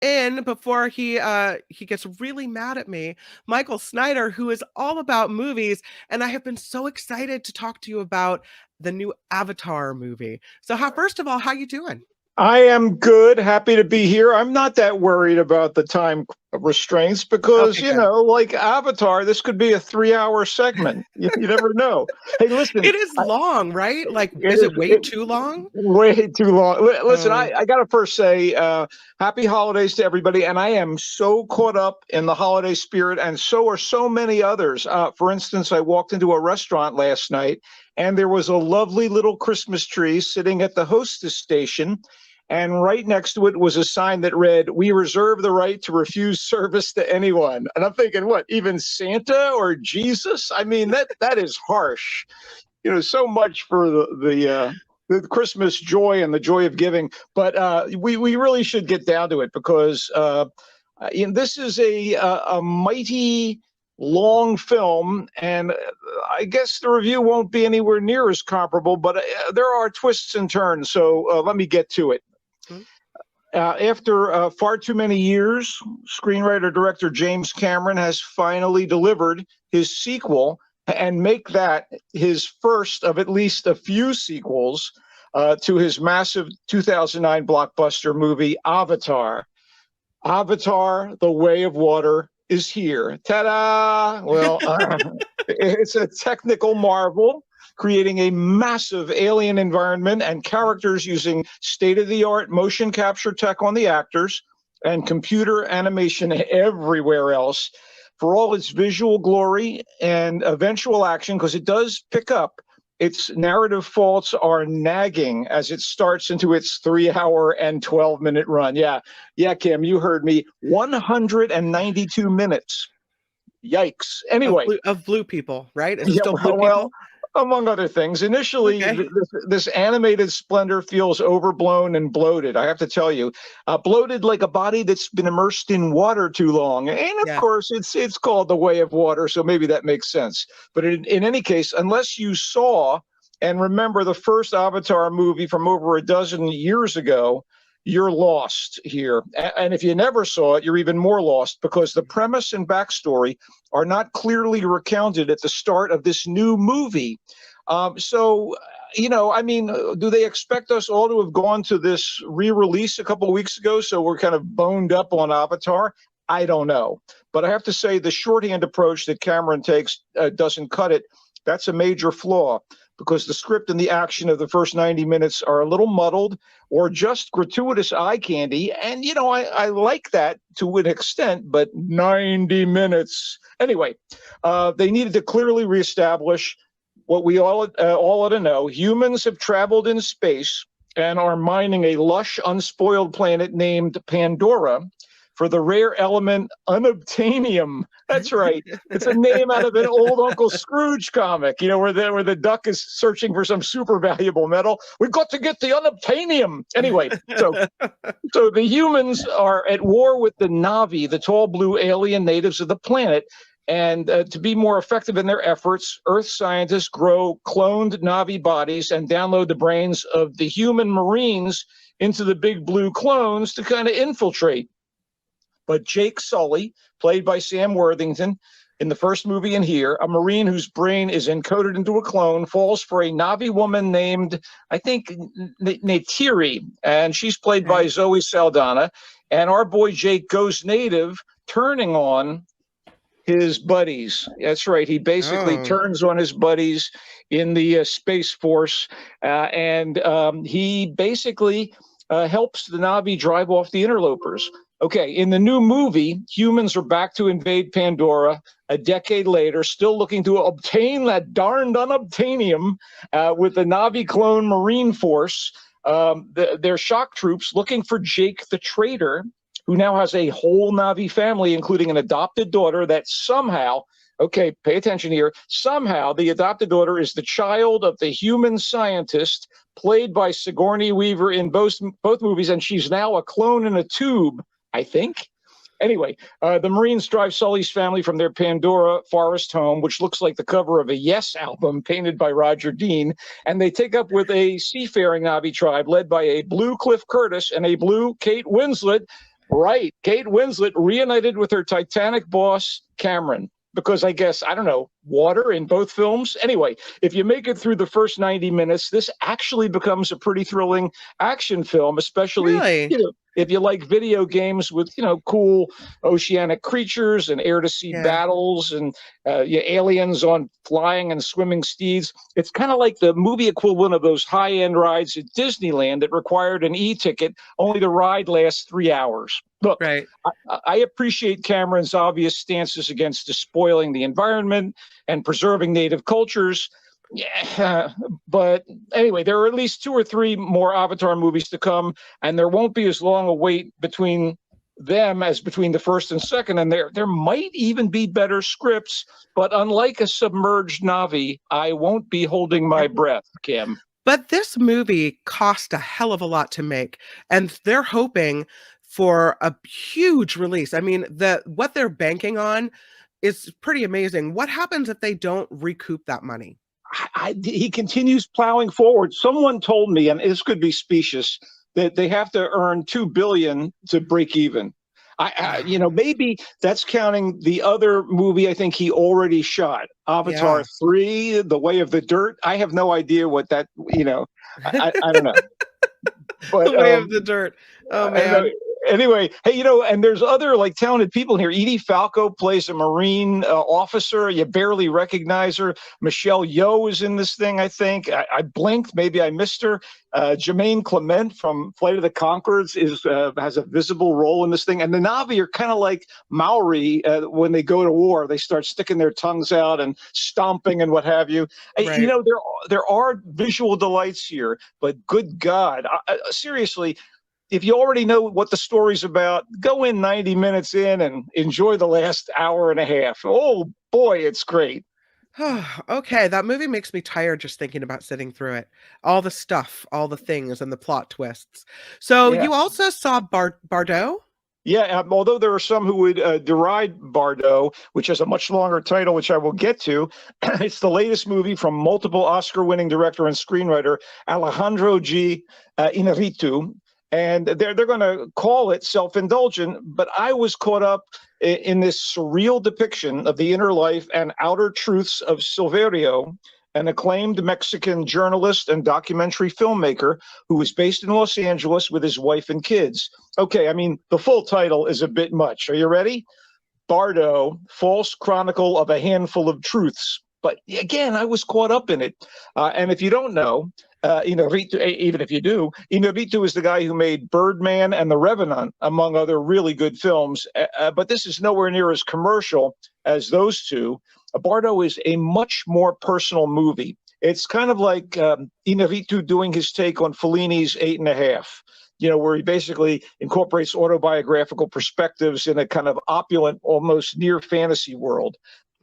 in before he gets really mad at me, Michael Snyder, who is all about movies, and I have been so excited to talk to you about the new Avatar movie. So, first of all, how you doing? I am good. Happy to be here. I'm not that worried about the time restraints because, Okay, good. like Avatar, this could be a 3-hour segment. You never know. Hey, listen, It is long, right? Like, it is is it way too long? way too long. Listen, Oh, I got to first say happy holidays to everybody. And I am so caught up in the holiday spirit, and so are so many others. For instance, I walked into a restaurant last night, and there was a lovely little Christmas tree sitting at the hostess station. And right next to it was a sign that read, "We reserve the right to refuse service to anyone." And I'm thinking, what, even Santa or Jesus? I mean, that is harsh. So much for the Christmas joy and the joy of giving. But we really should get down to it because this is a mighty long film, and I guess the review won't be anywhere near as comparable, but there are twists and turns. So let me get to it. hmm. After far too many years, screenwriter director James Cameron has finally delivered his sequel and make that his first of at least a few sequels to his massive 2009 blockbuster movie Avatar. Avatar: The Way of Water is here. Ta-da! Well, it's a technical marvel, creating a massive alien environment and characters using state-of-the-art motion capture tech on the actors and computer animation everywhere else. For all its visual glory and eventual action, because it does pick up, its narrative faults are nagging as it starts into its 3-hour and 12-minute run. Yeah, Kim, you heard me. 192 minutes. Yikes. Of Anyway, blue people, right? Is it yeah, still blue well, people? among other things, initially, Okay. this animated splendor feels overblown and bloated. I have to tell you, bloated like a body that's been immersed in water too long. And of Yeah. course, it's called The Way of Water, so maybe that makes sense. But in any case, unless you saw and remember the first Avatar movie from over a dozen years ago, you're lost here. And if you never saw it, you're even more lost because the premise and backstory are not clearly recounted at the start of this new movie. So, I mean, do they expect us all to have gone to this re-release a couple of weeks ago, so we're kind of boned up on Avatar? I don't know. But I have to say the shorthand approach that Cameron takes doesn't cut it. That's a major flaw because the script and the action of the first 90 minutes are a little muddled or just gratuitous eye candy. And, I like that to an extent, but 90 minutes. Anyway, they needed to clearly reestablish what we all ought to know. Humans have traveled in space and are mining a lush, unspoiled planet named Pandora for the rare element unobtainium. That's right. It's a name out of an old Uncle Scrooge comic, where the duck is searching for some super valuable metal. We've got to get the unobtainium. Anyway, so the humans are at war with the Na'vi, the tall blue alien natives of the planet. And to be more effective in their efforts, Earth scientists grow cloned Na'vi bodies and download the brains of the human Marines into the big blue clones to kind of infiltrate. But Jake Sully, played by Sam Worthington in the first movie and here, a Marine whose brain is encoded into a clone, falls for a Na'vi woman named, I think, Neytiri, and she's played by Zoe Saldana. And our boy Jake goes native, turning on his buddies. That's right. He basically turns on his buddies in the Space Force, and he basically helps the Na'vi drive off the interlopers. Okay, in the new movie, humans are back to invade Pandora a decade later, still looking to obtain that darned unobtainium with the Na'vi clone Marine Force. Their shock troops looking for Jake the traitor, who now has a whole Na'vi family, including an adopted daughter that somehow, okay, pay attention here, somehow the adopted daughter is the child of the human scientist played by Sigourney Weaver in both movies, and she's now a clone in a tube, I think. Anyway, the Marines drive Sully's family from their Pandora forest home, which looks like the cover of a Yes album painted by Roger Dean, and they take up with a seafaring Na'vi tribe led by a blue Cliff Curtis and a blue Kate Winslet. Right. Kate Winslet reunited with her Titanic boss, Cameron, because I guess, I don't know, water in both films. Anyway, if you make it through the first 90 minutes, this actually becomes a pretty thrilling action film, especially, Really? if you like video games with, cool oceanic creatures and air to sea Yeah. battles and aliens on flying and swimming steeds. It's kind of like the movie equivalent of those high end rides at Disneyland that required an e ticket, only the ride lasts 3 hours. Look, Right. I appreciate Cameron's obvious stances against despoiling the environment and preserving native cultures. Yeah, but anyway, there are at least 2 or 3 more Avatar movies to come, and there won't be as long a wait between them as between the first and second. And there might even be better scripts, but unlike a submerged Navi, I won't be holding my breath, Kim. But this movie cost a hell of a lot to make, and they're hoping for a huge release. I mean, what they're banking on is pretty amazing. What happens if they don't recoup that money? He continues plowing forward. Someone told me, and this could be specious, that they have to earn $2 billion to break even. Maybe that's counting the other movie I think he already shot, Avatar 3, The Way of the Dirt. I have no idea what that, I don't know. But The Way of the Dirt. Oh man. Anyway, hey, and there's other like talented people in here. Edie Falco plays a Marine officer. You barely recognize her. Michelle Yeoh is in this thing, I think. I blinked. Maybe I missed her. Jermaine Clement from Flight of the Conchords has a visible role in this thing. And the Na'vi are kind of like Maori when they go to war. They start sticking their tongues out and stomping and what have you. Right. There are visual delights here, but good God, seriously, if you already know what the story's about, go in 90 minutes in and enjoy the last hour and a half. Oh boy, it's great. Okay, that movie makes me tired just thinking about sitting through it. All the stuff, all the things, and the plot twists. So Yeah. you also saw BARDO? Yeah, although there are some who would deride Bardo, which has a much longer title, which I will get to. It's the latest movie from multiple Oscar-winning director and screenwriter Alejandro G. Inarritu. And they're going to call it self-indulgent, but I was caught up in this surreal depiction of the inner life and outer truths of Silverio, an acclaimed Mexican journalist and documentary filmmaker who was based in Los Angeles with his wife and kids. Okay, I mean, the full title is a bit much. Are you ready? Bardo, False Chronicle of a Handful of Truths. But again, I was caught up in it. And if you don't know, Inarritu, even if you do, Inarritu is the guy who made Birdman and The Revenant, among other really good films. But this is nowhere near as commercial as those two. Bardo is a much more personal movie. It's kind of like Inarritu doing his take on Fellini's 8.5, where he basically incorporates autobiographical perspectives in a kind of opulent, almost near fantasy world.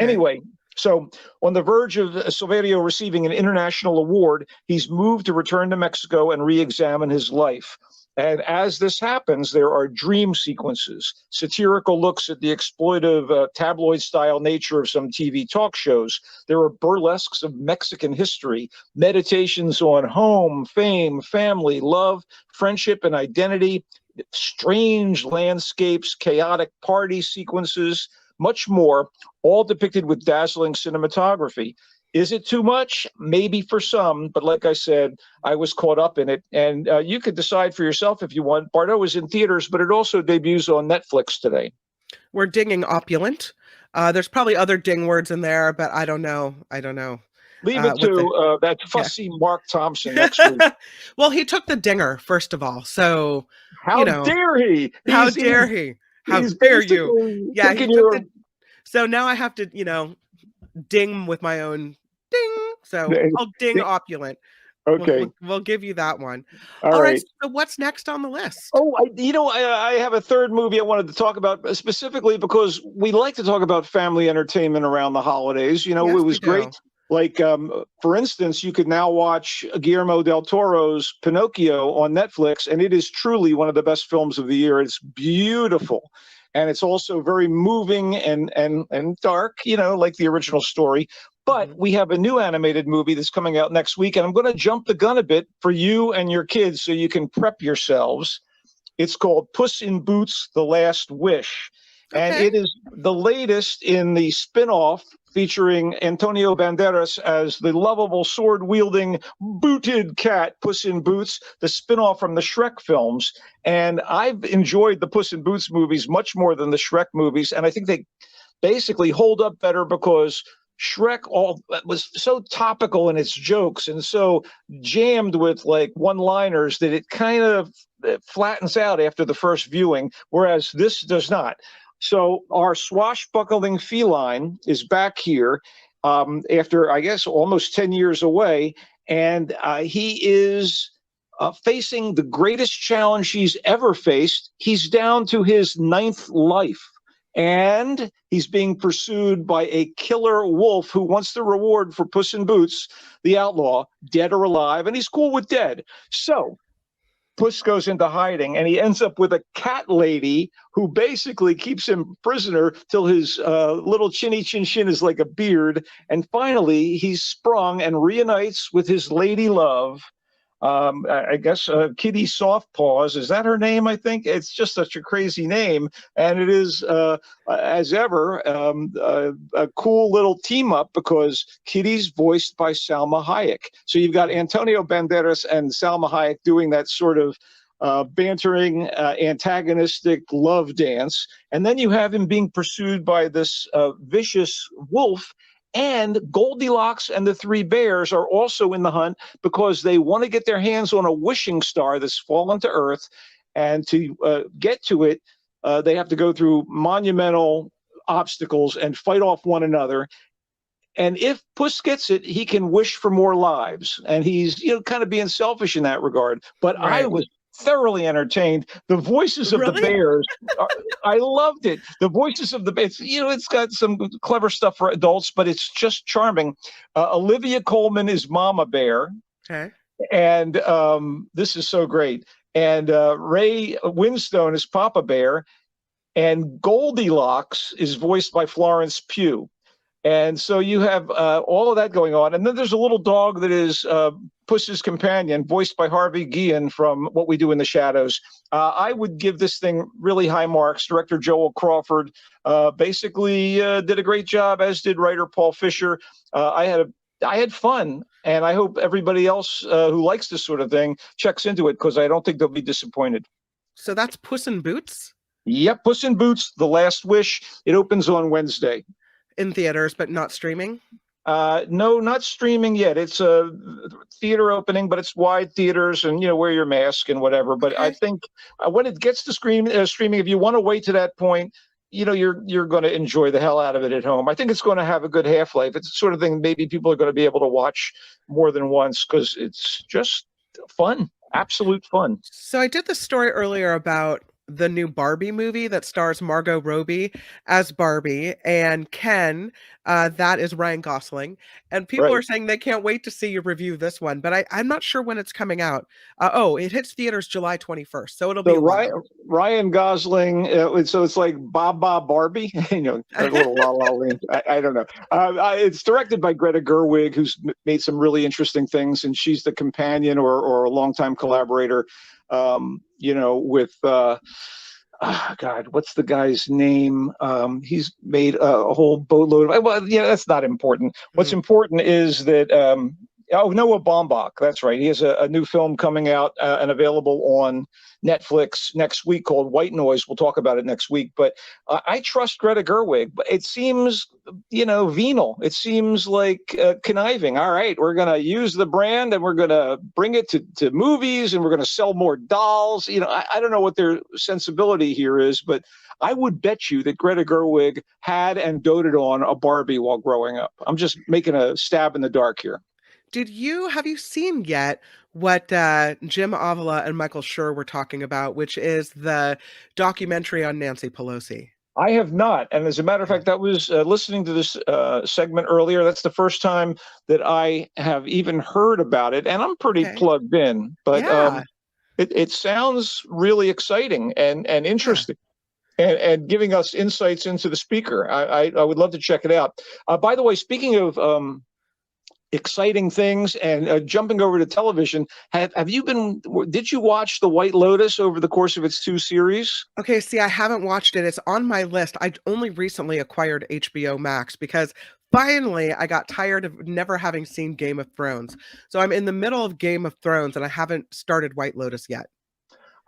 Okay. Anyway, so on the verge of Silverio receiving an international award, he's moved to return to Mexico and re-examine his life. And as this happens, there are dream sequences, satirical looks at the exploitive tabloid-style nature of some TV talk shows. There are burlesques of Mexican history, meditations on home, fame, family, love, friendship, and identity, strange landscapes, chaotic party sequences, much more, all depicted with dazzling cinematography. Is it too much? Maybe for some, but like I said, I was caught up in it, and you could decide for yourself if you want. Bardo is in theaters, but it also debuts on Netflix today. We're dinging opulent. There's probably other ding words in there, but I don't know. Leave it to that fussy Mark Thompson next week. Well, he took the dinger, first of all. So, how dare he? How dare he? How dare you? Yeah, he took the... So now I have to, ding with my own ding. So I'll ding opulent. Okay. We'll give you that one. All right. So what's next on the list? Oh, I have a third movie I wanted to talk about specifically because we like to talk about family entertainment around the holidays. Yes, it was great. Like, for instance, you could now watch Guillermo del Toro's Pinocchio on Netflix, and it is truly one of the best films of the year. It's beautiful. And it's also very moving and dark, like the original story. But we have a new animated movie that's coming out next week, and I'm going to jump the gun a bit for you and your kids so you can prep yourselves. It's called Puss in Boots: The Last Wish, and Okay. it is the latest in the spin-off featuring Antonio Banderas as the lovable sword-wielding booted cat Puss in Boots, the spin-off from the Shrek films. And I've enjoyed the Puss in Boots movies much more than the Shrek movies, and I think they basically hold up better because Shrek all was so topical in its jokes and so jammed with like one-liners that it kind of flattens out after the first viewing, whereas this does not. So our swashbuckling feline is back here after, I guess, almost 10 years away, and he is facing the greatest challenge he's ever faced. He's down to his ninth life, and he's being pursued by a killer wolf who wants the reward for Puss in Boots, the outlaw, dead or alive, and he's cool with dead. So Puss goes into hiding, and he ends up with a cat lady who basically keeps him prisoner till his little chinny chin chin is like a beard. And finally, he's sprung and reunites with his lady love. I guess Kitty Softpaws, is that her name? I think it's just such a crazy name, and it is as ever a cool little team up because Kitty's voiced by Salma Hayek. So you've got Antonio Banderas and Salma Hayek doing that sort of bantering, antagonistic love dance, and then you have him being pursued by this vicious wolf. And Goldilocks and the three bears are also in the hunt because they want to get their hands on a wishing star that's fallen to Earth. And to get to it, they have to go through monumental obstacles and fight off one another. And if Puss gets it, he can wish for more lives. And he's, kind of being selfish in that regard. But I was thoroughly entertained. The voices of the bears, I loved it. The voices of the bears, it's got some clever stuff for adults, but it's just charming. Olivia Colman is Mama Bear. Okay. And this is so great. And Ray Winstone is Papa Bear. And Goldilocks is voiced by Florence Pugh. And so you have all of that going on. And then there's a little dog that is Puss's companion, voiced by Harvey Guillen from What We Do in the Shadows. I would give this thing really high marks. Director Joel Crawford basically did a great job, as did writer Paul Fisher. I had fun, and I hope everybody else who likes this sort of thing checks into it because I don't think they'll be disappointed. So that's Puss in Boots? Yep, Puss in Boots: The Last Wish. It opens on Wednesday. In theaters, but not streaming? No, not streaming yet. It's a theater opening, but it's wide theaters, and wear your mask and whatever. But I think when it gets to streaming, if you want to wait to that point, you're going to enjoy the hell out of it at home. I think it's going to have a good half-life. It's the sort of thing maybe people are going to be able to watch more than once because it's just fun, absolute fun. So I did the story earlier about the new Barbie movie that stars Margot Robbie as Barbie and Ken, that is Ryan Gosling. And people are saying they can't wait to see you review this one, but I'm not sure when it's coming out. It hits theaters July 21st, so it'll be Ryan Gosling. So it's like Baba Barbie, a little La La Land. I don't know. It's directed by Greta Gerwig, who's made some really interesting things, and she's the companion or a longtime collaborator. With God, what's the guy's name? He's made a whole boatload of. That's not important. What's important is that Noah Baumbach. That's right. He has a new film coming out and available on Netflix next week called White Noise. We'll talk about it next week. But I trust Greta Gerwig. But it seems, venal. It seems like conniving. All right, we're going to use the brand and we're going to bring it to movies and we're going to sell more dolls. I don't know what their sensibility here is, but I would bet you that Greta Gerwig had and doted on a Barbie while growing up. I'm just making a stab in the dark here. Have you seen yet what Jim Avila and Michael Schur were talking about, which is the documentary on Nancy Pelosi? I have not. And as a matter of fact, I was listening to this segment earlier. That's the first time that I have even heard about it. And I'm pretty plugged in. But it sounds really exciting and interesting. And giving us insights into the speaker. I would love to check it out. By the way, speaking of exciting things. And jumping over to television, did you watch The White Lotus over the course of its 2 series? Okay, see, I haven't watched it. It's on my list. I only recently acquired HBO Max because finally I got tired of never having seen Game of Thrones. So I'm in the middle of Game of Thrones and I haven't started White Lotus yet.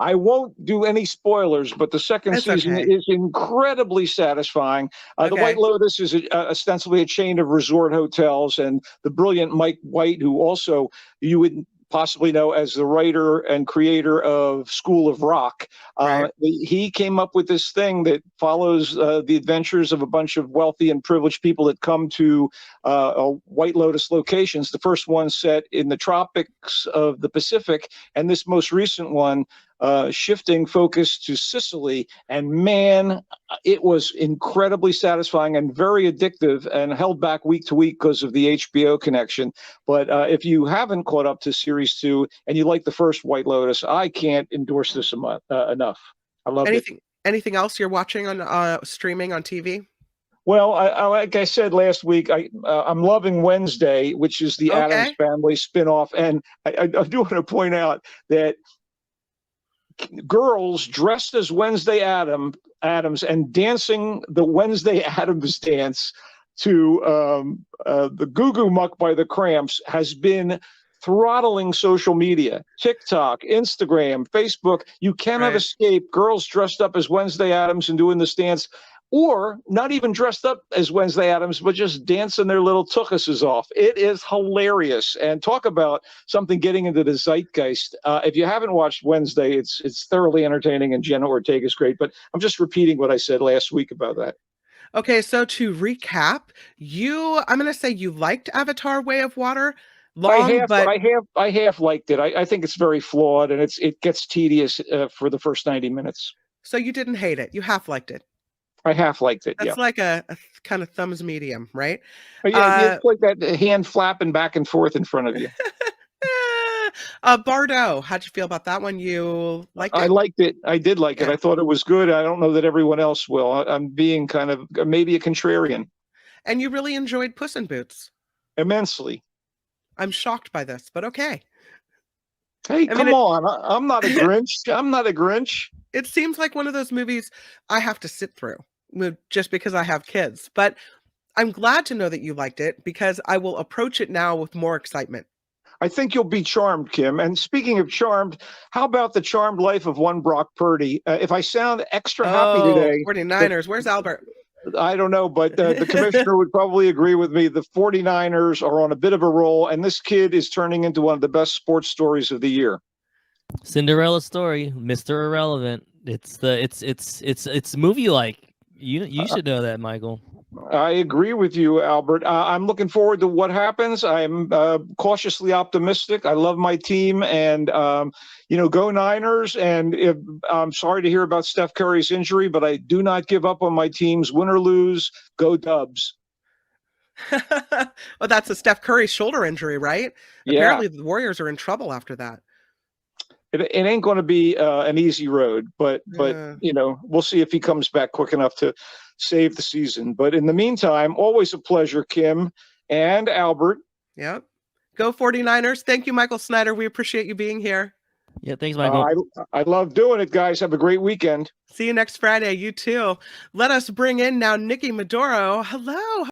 I won't do any spoilers, but the second It's season okay. is incredibly satisfying. The White Okay, Lotus is ostensibly a chain of resort hotels, and the brilliant Mike White, who also you would possibly know as the writer and creator of School of Rock, right. he came up with this thing that follows the adventures of a bunch of wealthy and privileged people that come to White Lotus locations. The first one set in the tropics of the Pacific, and this most recent one shifting focus to Sicily. And man, it was incredibly satisfying and very addictive, and held back week to week because of the HBO connection. But if you haven't caught up to series 2 and you like the first White Lotus, I can't endorse this enough. I loved it. Anything else you're watching on streaming on TV? Well, like I said last week, I'm loving Wednesday, which is the Addams Okay. Family spinoff. And I do want to point out that girls dressed as Wednesday Adams and dancing the Wednesday Adams dance to the Goo Goo Muck by the Cramps has been throttling social media. TikTok, Instagram, Facebook. You cannot Right. escape girls dressed up as Wednesday Adams and doing this dance, or not even dressed up as Wednesday Adams, but just dancing their little tuchuses off. It is hilarious. And talk about something getting into the zeitgeist. If you haven't watched Wednesday, it's thoroughly entertaining, and Jenna Ortega is great. But I'm just repeating what I said last week about that. Okay, so to recap, I'm going to say you liked Avatar Way of Water. Long, but I half liked it. I think it's very flawed, and it gets tedious for the first 90 minutes. so you didn't hate it. You half liked it. I half liked it. Yeah. That's like a kind of thumbs medium, right? But yeah, it's like that hand flapping back and forth in front of you. Bardo, how'd you feel about that one? You liked I it? liked it. I did like it. Yeah. I thought it was good. I don't know that everyone else will. I'm being kind of maybe a contrarian. And you really enjoyed Puss in Boots. Immensely. I'm shocked by this, but okay. Hey, I mean, come on. I'm not a Grinch. I'm not a Grinch. it seems like one of those movies I have to sit through just because I have kids. But I'm glad to know that you liked it because I will approach it now with more excitement. I think you'll be charmed, Kim. And speaking of charmed, how about the charmed life of one Brock Purdy? If I sound extra happy Oh, today, 49ers. Where's Albert? I don't know, but the commissioner would probably agree with me. The 49ers are on a bit of a roll, and this kid is turning into one of the best sports stories of the year. Cinderella story, Mr. Irrelevant. It's movie like. You should know that, Michael. I agree with you, Albert. I'm looking forward to what happens. I'm cautiously optimistic. I love my team, and go Niners. And I'm sorry to hear about Steph Curry's injury, but I do not give up on my teams. Win or lose, go Dubs. Well, that's a Steph Curry shoulder injury, right? Yeah, Apparently, the Warriors are in trouble after that. it ain't going to be an easy road, but Uh, we'll see if he comes back quick enough to save the season. But in the meantime, always a pleasure, Kim and Albert. yep. Go 49ers. Thank you, Michael Snyder. We appreciate you being here. Yeah, thanks, Michael. I love doing it, guys. Have a great weekend. See you next Friday. You too. Let us bring in now Nikki Maduro. Hello.